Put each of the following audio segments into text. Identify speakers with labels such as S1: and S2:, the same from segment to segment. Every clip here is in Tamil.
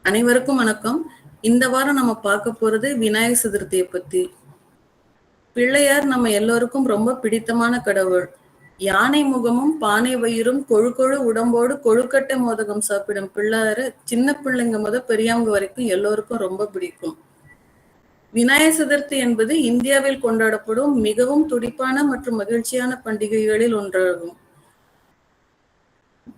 S1: அனைவருக்கும் வணக்கம். இந்த வாரம் நம்ம பார்க்க போறது விநாயகர் சதுர்த்தியை பத்தி. பிள்ளையார் நம்ம எல்லோருக்கும் ரொம்ப பிடித்தமான கடவுள். யானை முகமும் பானை வயிறும் கொழு கொழு உடம்போடு கொழுக்கட்டை மோதகம் சாப்பிடும் பிள்ளையார சின்ன பிள்ளைங்க முதல் பெரியவங்க வரைக்கும் எல்லோருக்கும் ரொம்ப பிடிக்கும். விநாயகர் சதுர்த்தி என்பது இந்தியாவில் கொண்டாடப்படும் மிகவும் துடிப்பான மற்றும் மகிழ்ச்சியான பண்டிகைகளில் ஒன்றாகும்.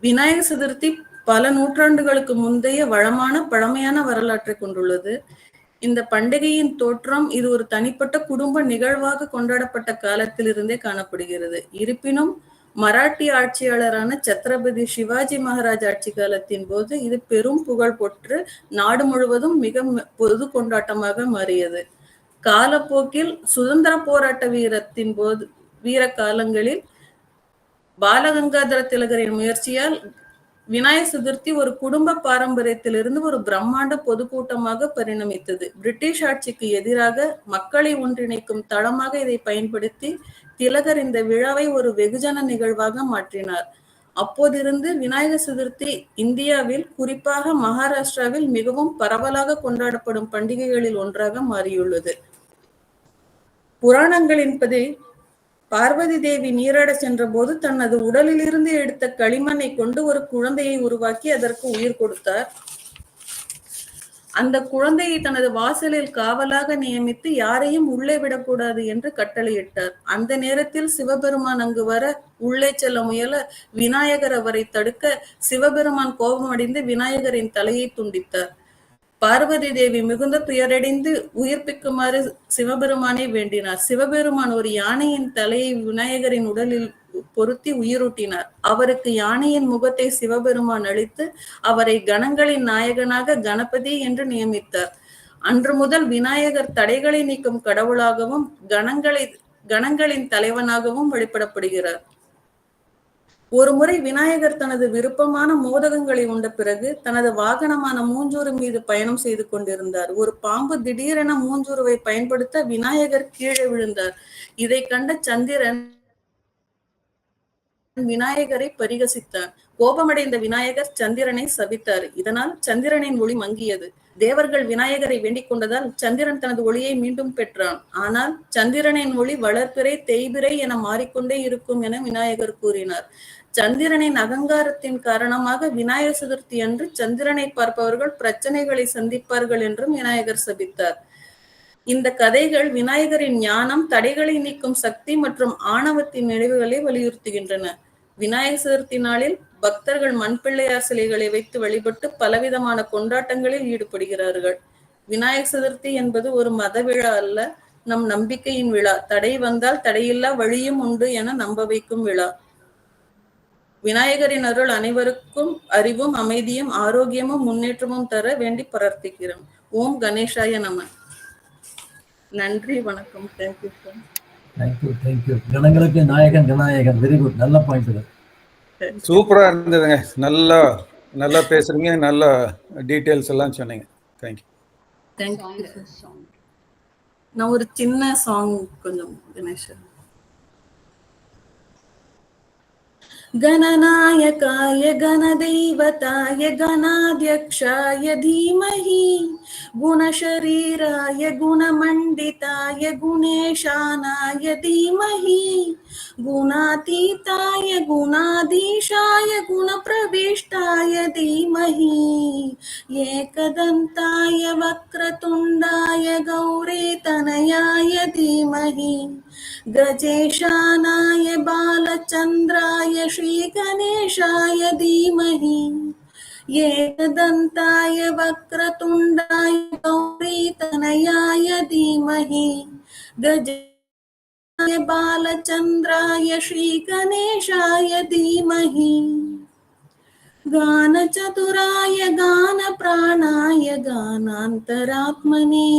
S1: விநாயகர் சதுர்த்தி பல நூற்றாண்டுகளுக்கு முந்தைய வளமான பழமையான வரலாற்றை கொண்டுள்ளது. இந்த பண்டிகையின் தோற்றம் இது ஒரு தனிப்பட்ட குடும்ப நிகழ்வாக கொண்டாடப்பட்ட காலத்திலிருந்தே காணப்படுகிறது. இருப்பினும் மராட்டிய ஆட்சியாளரான சத்ரபதி சிவாஜி மகாராஜ் ஆட்சி காலத்தின் போது இது பெரும் புகழ் பெற்று நாடு முழுவதும் மிக பொது கொண்டாட்டமாக மாறியது. காலப்போக்கில் சுதந்திர போராட்ட வீர காலங்களில் பாலகங்காதர திலகரின் முயற்சியால் விநாயகர் சதுர்த்தி ஒரு குடும்ப பாரம்பரியத்திலிருந்து ஒரு பிரம்மாண்ட பொதுக்கூட்டமாக பரிணமித்தது. பிரிட்டிஷ் ஆட்சிக்கு எதிராக மக்களை ஒன்றிணைக்கும் தளமாக இதை பயன்படுத்தி திலகர் இந்த விழாவை ஒரு வெகுஜன நிகழ்வாக மாற்றினார். அப்போதிருந்து விநாயகர் சதுர்த்தி இந்தியாவில், குறிப்பாக மகாராஷ்டிராவில் மிகவும் பரவலாக கொண்டாடப்படும் பண்டிகைகளில் ஒன்றாக மாறியுள்ளது. புராணங்களின்படி பார்வதி தேவி நீராட சென்ற போது தனது உடலிலிருந்து எடுத்த களிமண்ணை கொண்டு ஒரு குழந்தையை உருவாக்கி அதற்கு உயிர் கொடுத்தார். அந்த குழந்தையை தனது வாசலில் காவலாக நியமித்து யாரையும் உள்ளே விடக்கூடாது என்று கட்டளையிட்டார். அந்த நேரத்தில் சிவபெருமான் அங்கு வர உள்ளே செல்ல முயல விநாயகர் அவரை தடுக்க சிவபெருமான் கோபமடைந்து விநாயகரின் தலையை துண்டித்தார். பார்வதி தேவி மிகுந்த துயரடைந்து உயிர்ப்பிக்குமாறு சிவபெருமானை வேண்டினார். சிவபெருமான் ஒரு யானையின் தலையை விநாயகரின் உடலில் பொருத்தி உயிரூட்டினார். அவருக்கு யானையின் முகத்தை சிவபெருமான் அளித்து அவரை கணங்களின் நாயகனாக கணபதி என்று நியமித்தார். அன்று முதல் விநாயகர் தடைகளை நீக்கும் கடவுளாகவும் கணங்களின் தலைவனாகவும் வழிபடப்படுகிறார். ஒரு முறை விநாயகர் தனது விருப்பமான மோதகங்களை உண்ட பிறகு தனது வாகனமான மூஞ்சூறு மீது பயணம் செய்து கொண்டிருந்தார். ஒரு பாம்பு திடீரென மூஞ்சூறுவை பயன்படுத்த விநாயகர் கீழே விழுந்தார். இதை கண்ட சந்திரன் விநாயகரை பரிகசித்தார். கோபமடைந்த விநாயகர் சந்திரனை சபித்தார். இதனால் சந்திரனின் ஒளி மங்கியது. தேவர்கள் விநாயகரை வேண்டிக் கொண்டதால் சந்திரன் தனது ஒளியை மீண்டும் பெற்றான். ஆனால் சந்திரனின் ஒளி வளர்பிறை தேய்பிறை என மாறிக்கொண்டே இருக்கும் என விநாயகர் கூறினார். சந்திரனின் அகங்காரத்தின் காரணமாக விநாயகர் சதுர்த்தி அன்று சந்திரனை பார்ப்பவர்கள் பிரச்சனைகளை சந்திப்பார்கள் என்றும் விநாயகர் சபித்தார். இந்த கதைகள் விநாயகரின் ஞானம், தடைகளை நீக்கும் சக்தி மற்றும் ஆணவத்தின் நினைவுகளை வலியுறுத்துகின்றன. விநாயகர் சதுர்த்தி நாளில் பக்தர்கள் மண்பிள்ளையார் சிலைகளை வைத்து வழிபட்டு பலவிதமான கொண்டாட்டங்களில் ஈடுபடுகிறார்கள். விநாயகர் சதுர்த்தி என்பது ஒரு மத விழா அல்ல, நம் நம்பிக்கையின் விழா. தடை வந்தால் தடையில்லா வழியும் உண்டு என நம்ப வைக்கும் விழா. விநாயகரின் அருள் அனைவருக்கும் அறிவும் அமைதியும் ஆரோக்கியமும் முன்னேற்றமும் தர வேண்டி பிரார்த்திக்கிறோம். ஓம் கணேசாய நம. நன்றி, வணக்கம். Thank you sir.
S2: தேங்க்யூ. கணங்களுக்கு நாயகன் விநாயகன். Very good. நல்ல பாயிண்ட்.
S3: சூப்பரா இருந்ததுங்க. நல்லா பேசுறீங்க. நல்ல டீடைல்ஸ் எல்லாம் சொன்னீங்க.
S1: தேங்க்யூ. நான் ஒரு சின்ன சாங் கொஞ்சம் கணேசன். गणनायकाय गणदैवताय गणाध्यक्षाय धीमहि गुणशरीराय गुणमण्डिताय गुणेशानाय धीमहि गुणातीताय गुणाधीशाय गुणप्रविष्टाय धीमहि एकदन्ताय वक्रतुण्डाय गौरीतनयाय धीमहि गजेशानाय बालचन्द्राय श्रीगणेशाय धीमहि एकदन्ताय वक्रतुण्डाय गौरीतनयाय धीमहि गजेशानाय बालचन्द्राय श्रीगणेशाय धीमहि गानचतुराय गानप्राणाय गानान्तरात्मने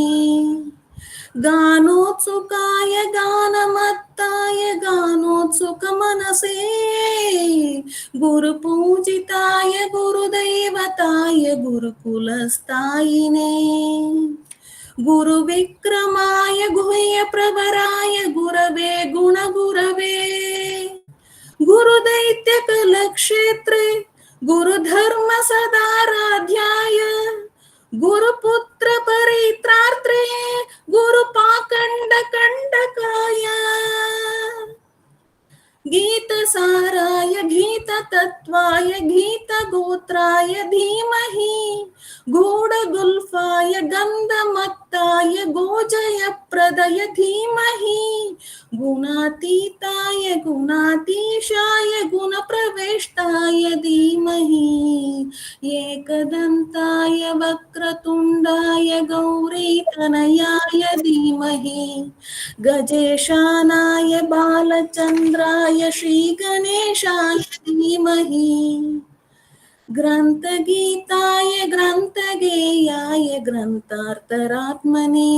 S1: गानोत्सुकाय गानमत्ताय गानोत्सुकमनसे गुरुपूजिताय गुरुदैवताय गुरुकुलस्थायिने गुरुविक्रमाय गुह्यप्रभराय गुरवे गुणगुरवे गुरुदैत्यकलक्षेत्रे गुरुधर्म सदाराध्याय गुरुपुत्र परित्रात्रे गुरुपाकण्ड कण्डकाय गीतसाराय गीततत्त्वाय गीतगोत्राय धीमहि गूढगुल्फाय गन्धमत्ताय गोजयप्रदय धीमहि गुणातीताय गुणातीशाय गुणप्रविष्टाय धीमहि एकदन्ताय वक्रतुण्डाय गौरीतनयाय धीमहि गजेशानाय बालचन्द्राय श्रीगणेशाय धीमहि ग्रन्थगीताय ग्रन्थगेयाय ग्रन्थार्तरात्मने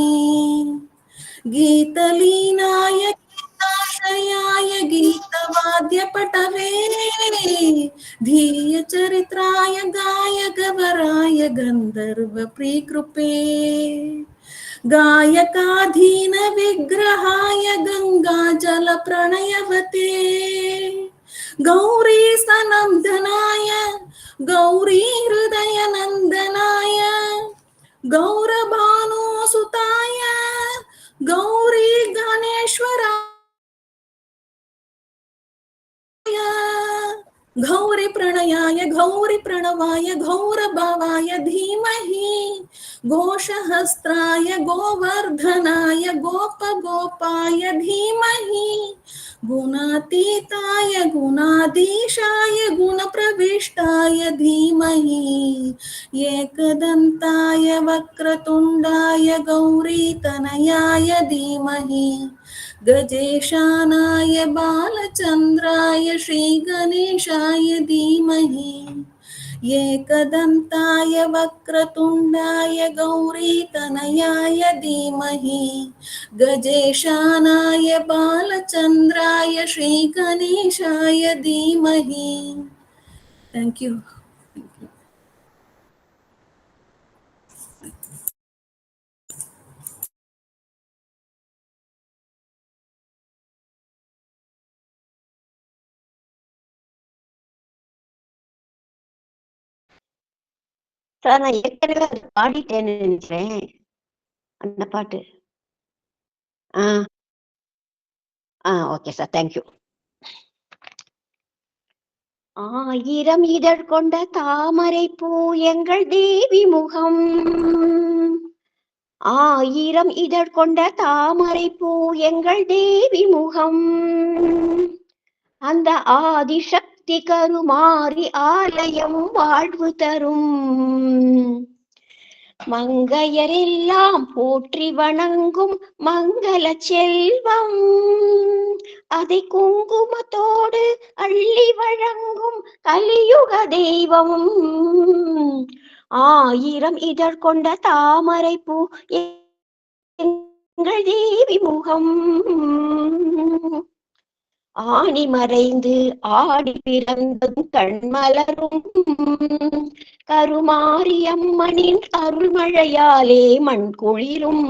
S1: गीतलीनाय गीताशयाय गीतवाद्यपटवे धीयचरित्राय गायकवराय गन्धर्वप्रीकृपे गायकाधीन विग्रहाय गङ्गाजलप्रणयवते गौरी सनन्दनाय गौरी हृदयनन्दनाय गौरभानुसुताय गौरी गणेश्वराय गौरी प्रणयाय गौरी प्रणवाय गौरभावाय धीमहि घोषहस्त्राय गोवर्धनाय गोपगोपाय धीमहि गुणातीताय गुणाधीशाय गुणप्रविष्टाय धीमहि एकदन्ताय वक्रतुण्डाय गौरीतनयाय धीमहि गजेशानाय बालचन्द्राय श्रीगणेशाय धीमहि एकदन्ताय वक्रतुण्डाय गौरीतनयाय धीमहि गजेशानाय बालचन्द्राय श्रीगणेशाय धीमहि. Thank you.
S4: சார் நான் ஏற்கனவே அது பாடிட்டேன்னு நினைக்கிறேன் அந்த பாட்டு. Okay sir, thank you. ஆயிரம் இதழ் கொண்ட தாமரை பூ எங்கள் தேவி முகம், ஆயிரம் இதழ் கொண்ட தாமரை பூ எங்கள் தேவி முகம், அந்த ஆதிசக்தி கருமாறி ஆலயம் வாழ்வு தரும், மங்கையரெல்லாம் போற்றி வணங்கும் மங்கள செல்வம், அதை குங்குமத்தோடு அள்ளி வழங்கும் கலியுக தெய்வம், ஆயிரம் இதழ் கொண்ட தாமரை பூ எங்கள் தேவி முகம், ஆணி மறைந்து ஆடி பிறந்ததும் கண்மலரும் கருமாரியம்மனின் அருள்மழையாலே மண் குளிரும்,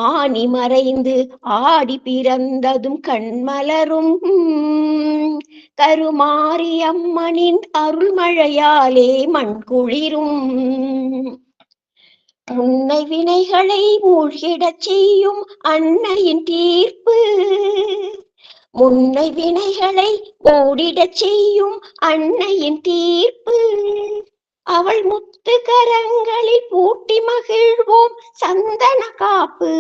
S4: ஆணி மறைந்து ஆடி பிறந்ததும் கண்மலரும் கருமாரியம்மனின் அருள்மழையாலே மண் குளிரும், முன்னை வினைகளை மூழ்கிடச் செய்யும் அன்னையின் தீர்ப்பு, முன்னை வினைகளை ஓடிடச் செய்யும் அன்னையின் தீர்ப்பு, அவள் முத்து கரங்களில் பூட்டி மகிழ்வோம் சந்தன காப்பு,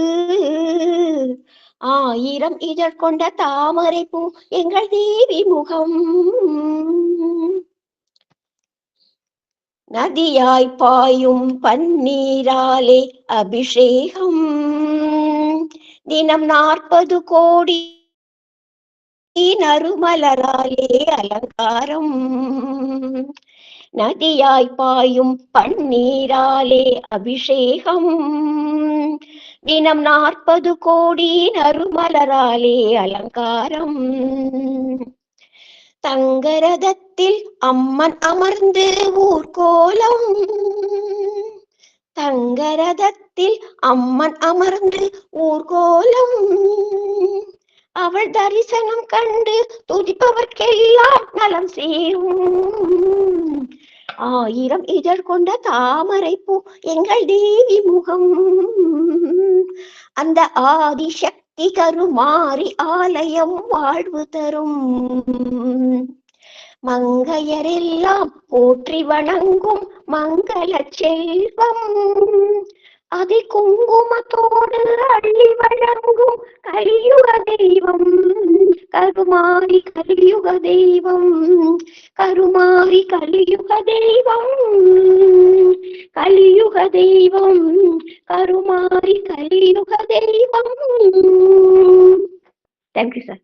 S4: ஆயிரம் இதழ் கொண்ட தாமரை பூ எங்கள் தேவி முகம், நதியாய் பாயும் பன்னீராலே அபிஷேகம், தினம் 40 கோடி நறுமலராலே அலங்காரம், நதியாய் பாயும் பன்னீராலே அபிஷேகம், தினம் 40 கோடி நறுமலராலே அலங்காரம், தங்கரதத்தில் அம்மன் அமர்ந்து ஊர்கோலம், தங்கரதத்தில் அம்மன் அமர்ந்து ஊர்கோலம், அவள் தரிசனம் கண்டு துதிப்பவர்க்கெல்லாம் நலம் சேரும், ஆயிரம் இதழ் கொண்ட தாமரை பூ எங்கள் தேவி முகம். அந்த ஆதிசக்தி கருமாறி ஆலயம் வாழ்வு தரும். மங்கையரெல்லாம் போற்றி வணங்கும் மங்கள செல்வம். அதை குங்குமத்தோடு அள்ளி வழங்கும் கலியுக தெய்வம். கருமாறி கலியுக தெய்வம். கருமாறி கலியுக தெய்வம். கலியுக தெய்வம். கருமாறி கலியுக தெய்வம். Thank you sir.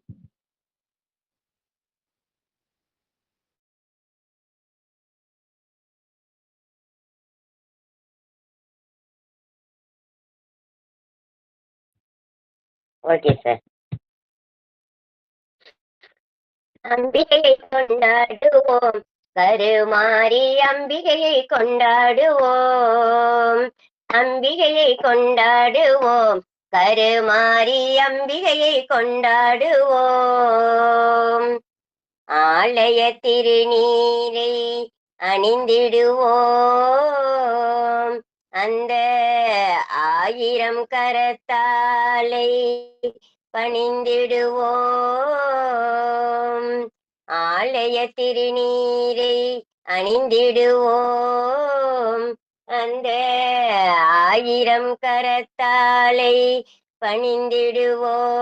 S4: Okay sir. அம்பிகையை கொண்டாடுவோம், கருமாரி அம்பிகையை கொண்டாடுவோம். அம்பிகையை கொண்டாடுவோம், கருமாரி அம்பிகையை கொண்டாடுவோம். ஆலய திருநீரை அணிந்திடுவோம், அந்த 1000 கரத்தாலை பணிந்திடுவோம். ஆலய திருநீரை அணிந்திடுவோம், அந்த 1000 கரத்தாலை பணிந்திடுவோம்.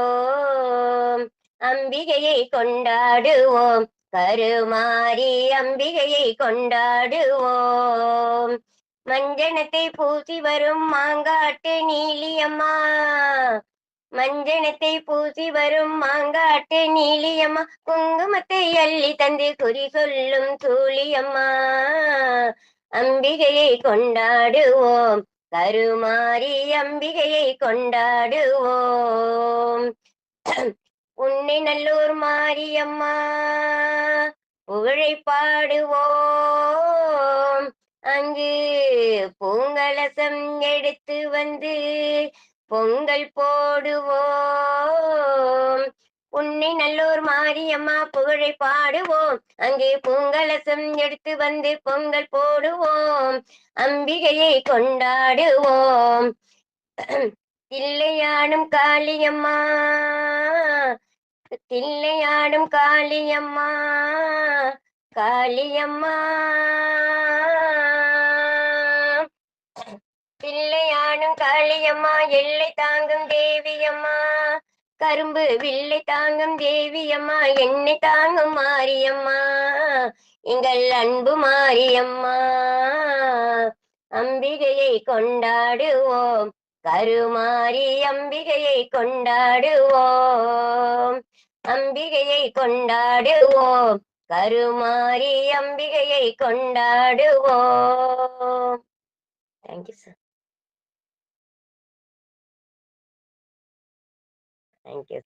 S4: அம்பிகையை கொண்டாடுவோம், கருமாரி அம்பிகையை கொண்டாடுவோம். மஞ்சனத்தை பூசி வரும் மாங்காட்டு நீலியம்மா, மஞ்சனத்தை பூசி வரும் மாங்காட்டு நீலியம்மா. குங்குமத்தை அள்ளி தந்து குறி சொல்லும் சூழியம்மா. அம்பிகையை கொண்டாடுவோம், கருமாரி அம்பிகையை கொண்டாடுவோம். உன்னை நல்லூர் மாரியம்மா புகழை பாடுவோம். அங்கு பூங்கலசம் எடுத்து வந்து பொங்கல் போடுவோம். உன்னை நல்லூர் மாரியம்மா புகழை பாடுவோம். அங்கே பூங்கலசம் எடுத்து வந்து பொங்கல் போடுவோம். அம்பிகையை கொண்டாடுவோம். தில்லையாடும் காளியம்மா, தில்லையாடும் காளியம்மா, காளியம்மா. தில்லையாடும் காளியம்மா, எல்லை தாங்கும் தேவியம்மா. கரும்பு வில்லை தாங்கும் தேவியம்மா, என்னை தாங்கும் மாரியம்மா, எங்கள் அன்பு மாரியம்மா. அம்பிகையை கொண்டாடுவோம், கருமாரி அம்பிகையை கொண்டாடுவோம். அம்பிகையை கொண்டாடுவோம், கருமாரி அம்பிகையை கொண்டாடுவோம். Thank you sir. Thank you.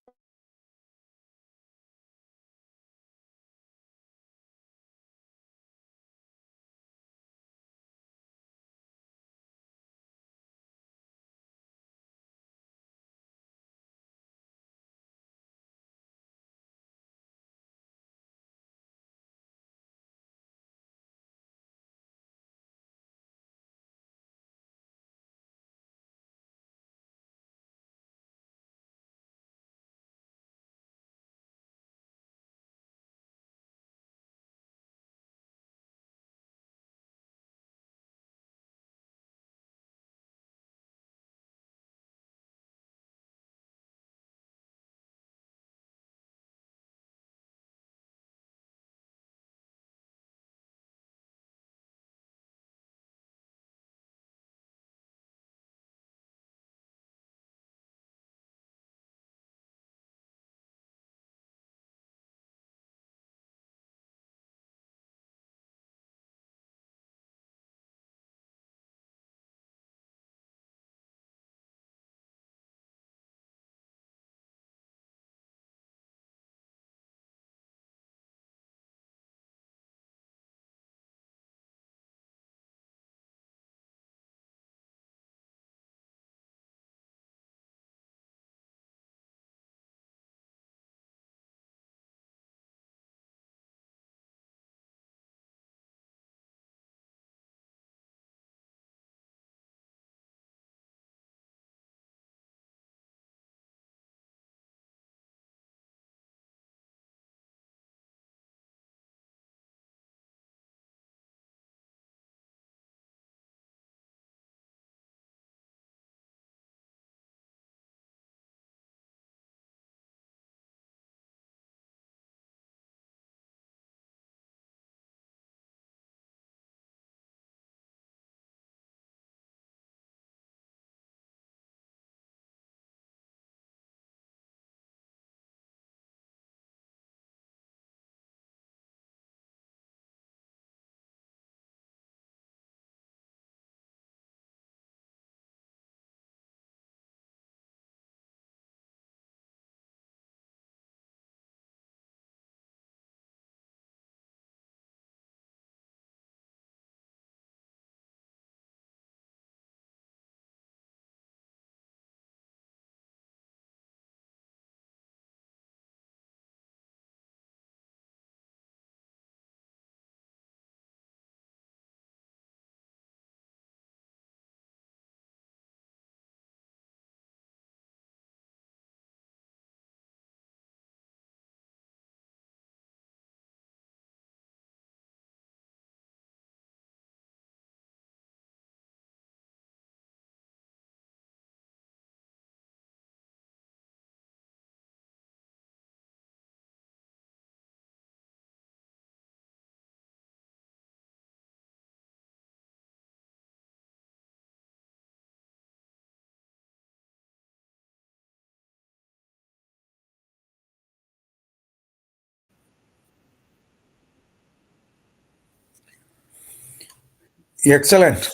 S3: Excellent.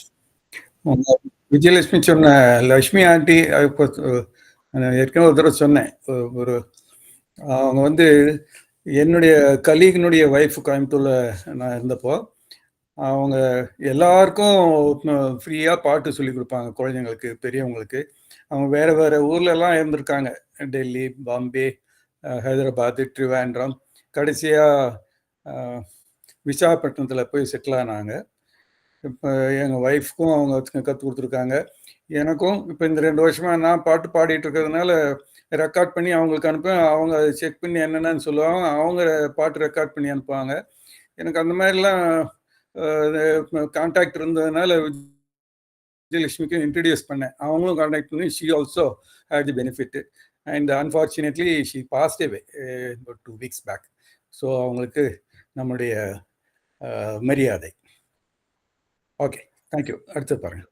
S3: Vijayalakshmi சொன்ன லட்சுமி ஆண்டி ஏற்கனவே ஒரு தடவை சொன்னேன். ஒரு அவங்க வந்து என்னுடைய கலீகனுடைய ஒய்ஃப் கோயம்புத்தூர்ல நான் இருந்தப்போ அவங்க எல்லாருக்கும் ஃப்ரீயாக பாட்டு சொல்லி கொடுப்பாங்க, குழந்தைங்களுக்கு, பெரியவங்களுக்கு. அவங்க வேற வேற ஊர்ல எல்லாம் இருந்திருக்காங்க, டெல்லி, பாம்பே, ஹைதராபாத், ட்ரிவாண்ட்ரம், கடைசியாக விசாகப்பட்டினத்தில் போய் செட்டில் ஆனாங்க. இப்போ எங்கள் ஒய்ஃப்க்கும் அவங்க கற்றுக் கொடுத்துருக்காங்க, எனக்கும். இப்போ இந்த 2 வருஷமாக நான் பாட்டு பாடிட்டு இருக்கிறதுனால ரெக்கார்ட் பண்ணி அவங்களுக்கு அனுப்பேன். அவங்க அதை செக் பண்ணி என்னென்னு சொல்லுவாங்க, அவங்க பாட்டு ரெக்கார்ட் பண்ணி அனுப்புவாங்க. எனக்கு அந்த மாதிரிலாம் கான்டாக்ட் இருந்ததுனால விஜயலட்சுமிக்கு இன்ட்ரடியூஸ் பண்ணேன். அவங்களும் கான்டாக்ட் பண்ணி she also had the benefit. And unfortunately she passed away 2 weeks பேக். ஸோ அவங்களுக்கு நம்முடைய மரியாதை. Okay, thank you. அடுத்து பாருங்க.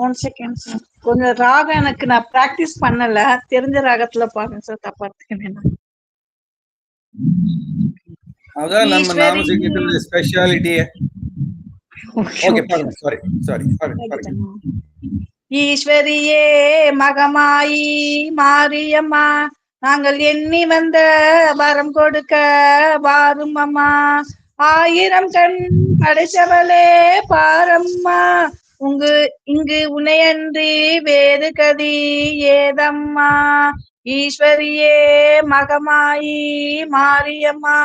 S5: ஒன் செகண்ட் சார், கொஞ்சம் ராகம் எனக்கு நான் பிராக்டிஸ் பண்ணல, தெரிஞ்ச ராகத்துல பாருங்க சார், தப்பா எடுத்துக்கணும்.
S3: அதான் நம்ம நாம சங்கீதத்துல ஸ்பெஷாலிட்டியே. ஓகே, பாருங்க. சாரி பாருங்க.
S5: ஈஸ்வரியே மகமாயி மாரியம்மா, நாங்கள் எண்ணி வந்த வரம் கொடுக்க வாரும் அம்மா. 1000 கண் படைச்சவளே பாரம்மா, இங்கு உனையன்றி வேறு கதி ஏதம்மா. ஈஸ்வரியே மகமாயி மாரியம்மா,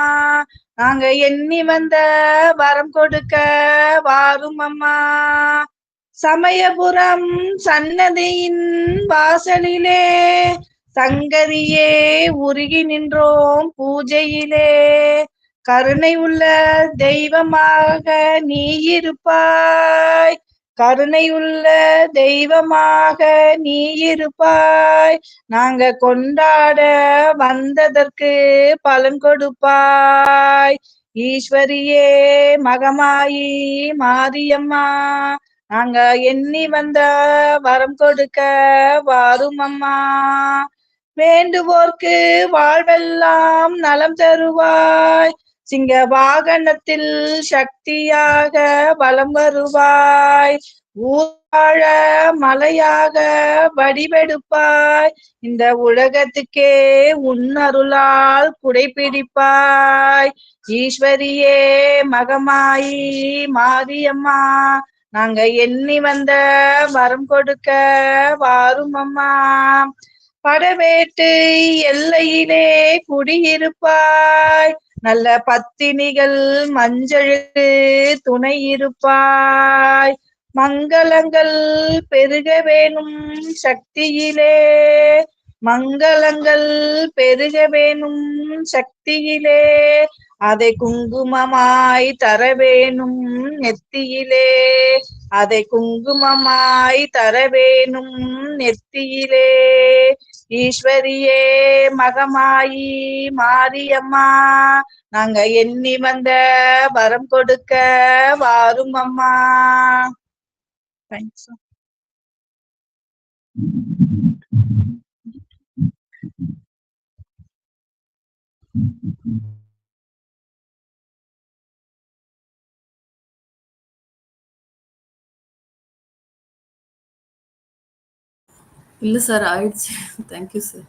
S5: நாங்க எண்ணி வந்த வரம் கொடுக்க வாரும் அம்மா. சமயபுரம் சன்னதியின் வாசலிலே சங்கரியே உருகி நின்றோம் பூஜையிலே. கருணை உள்ள தெய்வமாக நீ இருப்பாய், கருணை உள்ள தெய்வமாக நீ இருப்பாய். நாங்க கொண்டாட வந்ததற்கு பலன் கொடுப்பாய். ஈஸ்வரியே மகமாயி மாரியம்மா, நாங்க எண்ணி வந்த வரம் கொடுக்க வாரும் அம்மா. வேண்டுவோர்க்கு வாழ்வெல்லாம் நலம் தருவாய், சிங்க வாகனத்தில் சக்தியாக வலம் வருவாய். ஊழ மலையாக வடிவெடுப்பாய், இந்த உலகத்துக்கே உன்னருளால் குடைபிடிப்பாய். ஈஸ்வரியே மகமாயி மாரியம்மா, நாங்க எண்ணி வந்த வரம் கொடுக்க வாரும் அம்மா. படவேட்டு எல்லையிலே குடியிருப்பாய், நல்ல பத்தினிகள் மஞ்சளுக்கு துணை இருப்பாய். மங்களங்கள் பெருக வேணும் சக்தியிலே, மங்களங்கள் பெருக வேணும் சக்தியிலே. அதை குங்குமமாய் தர வேணும் நெத்தியிலே, அதை குங்குமமாய் தர வேணும் நெத்தியிலே. ஈஸ்வரியே மகமாயி மாரியம்மா, நாங்க எண்ணி வந்த வரம் கொடுக்க வாரும் அம்மா. தேங்க்ஸ்.
S1: இல்ல சார், ஆயிடுச்சு. Thank you sir.